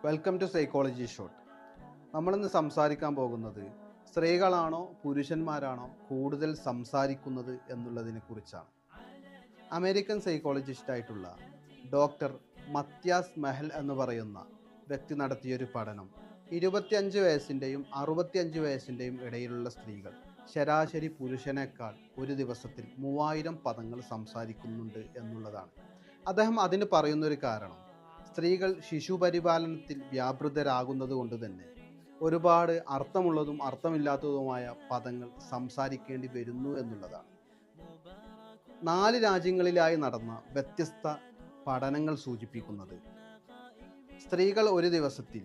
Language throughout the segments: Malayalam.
Welcome to psychology shot. നമ്മളിന്ന് സംസാരിക്കാൻ പോകുന്നത് സ്ത്രീകളാണോ പുരുഷന്മാരാണോ കൂടുതൽ സംസാരിക്കുന്നത് എന്നുള്ളതിനെ കുറിച്ചാണ്. അമേരിക്കൻ സൈക്കോളജിസ്റ്റായിട്ടുള്ള ഡോക്ടർ മത്യാസ് മെഹൽ എന്ന് പറയുന്ന വ്യക്തി നടത്തിയൊരു പഠനം 25 വയസ്സിൻ്റെയും 65 വയസ്സിൻ്റെയും ഇടയിലുള്ള സ്ത്രീകൾ ശരാശരി പുരുഷനേക്കാൾ ഒരു ദിവസത്തിൽ 3000 പദങ്ങൾ സംസാരിക്കുന്നുണ്ട് എന്നുള്ളതാണ്. അദ്ദേഹം അതിന് പറയുന്നൊരു കാരണം സ്ത്രീകൾ ശിശുപരിപാലനത്തിൽ വ്യാപൃതരാകുന്നത് കൊണ്ട് തന്നെ ഒരുപാട് അർത്ഥമുള്ളതും അർത്ഥമില്ലാത്തതുമായ പദങ്ങൾ സംസാരിക്കേണ്ടി വരുന്നു എന്നുള്ളതാണ്. 4 രാജ്യങ്ങളിലായി നടന്ന വ്യത്യസ്ത പഠനങ്ങൾ സൂചിപ്പിക്കുന്നത് സ്ത്രീകൾ ഒരു ദിവസത്തിൽ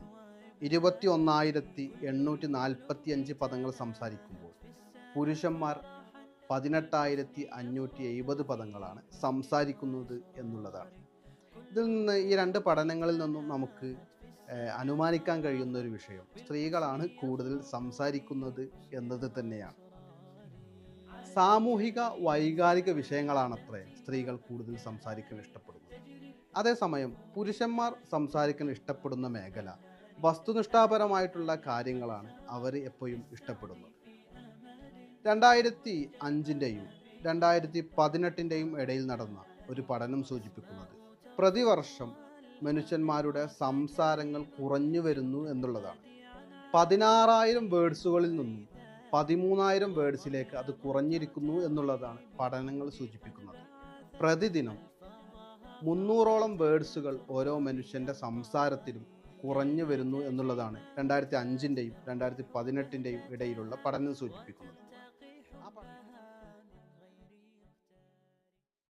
21,845 പദങ്ങൾ സംസാരിക്കുമ്പോൾ പുരുഷന്മാർ 18,570 പദങ്ങളാണ് സംസാരിക്കുന്നത് എന്നുള്ളതാണ്. ഇതിൽ നിന്ന് ഈ 2 പഠനങ്ങളിൽ നിന്നും നമുക്ക് അനുമാനിക്കാൻ കഴിയുന്ന ഒരു വിഷയം സ്ത്രീകളാണ് കൂടുതൽ സംസാരിക്കുന്നത് എന്നത് തന്നെയാണ്. സാമൂഹിക വൈകാരിക വിഷയങ്ങളാണത്രേ സ്ത്രീകൾ കൂടുതൽ സംസാരിക്കാൻ ഇഷ്ടപ്പെടുന്നത്. അതേസമയം പുരുഷന്മാർ സംസാരിക്കാൻ ഇഷ്ടപ്പെടുന്ന മേഖല വസ്തുനിഷ്ഠാപരമായിട്ടുള്ള കാര്യങ്ങളാണ് അവർ എപ്പോഴും ഇഷ്ടപ്പെടുന്നത്. 2005-ൻ്റെയും 2018-ൻ്റെയും ഇടയിൽ നടന്ന ഒരു പഠനം സൂചിപ്പിക്കുന്നത് പ്രതിവർഷം മനുഷ്യന്മാരുടെ സംസാരങ്ങൾ കുറഞ്ഞു വരുന്നു എന്നുള്ളതാണ്. 16,000 വേർഡ്സുകളിൽ നിന്നും 13,000 വേർഡ്സിലേക്ക് അത് കുറഞ്ഞിരിക്കുന്നു എന്നുള്ളതാണ് പഠനങ്ങൾ സൂചിപ്പിക്കുന്നത്. പ്രതിദിനം 300ഓളം വേർഡ്സുകൾ ഓരോ മനുഷ്യൻ്റെ സംസാരത്തിലും കുറഞ്ഞു വരുന്നു എന്നുള്ളതാണ് 2005-ൻ്റെയും 2018-ൻ്റെയും ഇടയിലുള്ള പഠനം സൂചിപ്പിക്കുന്നത്.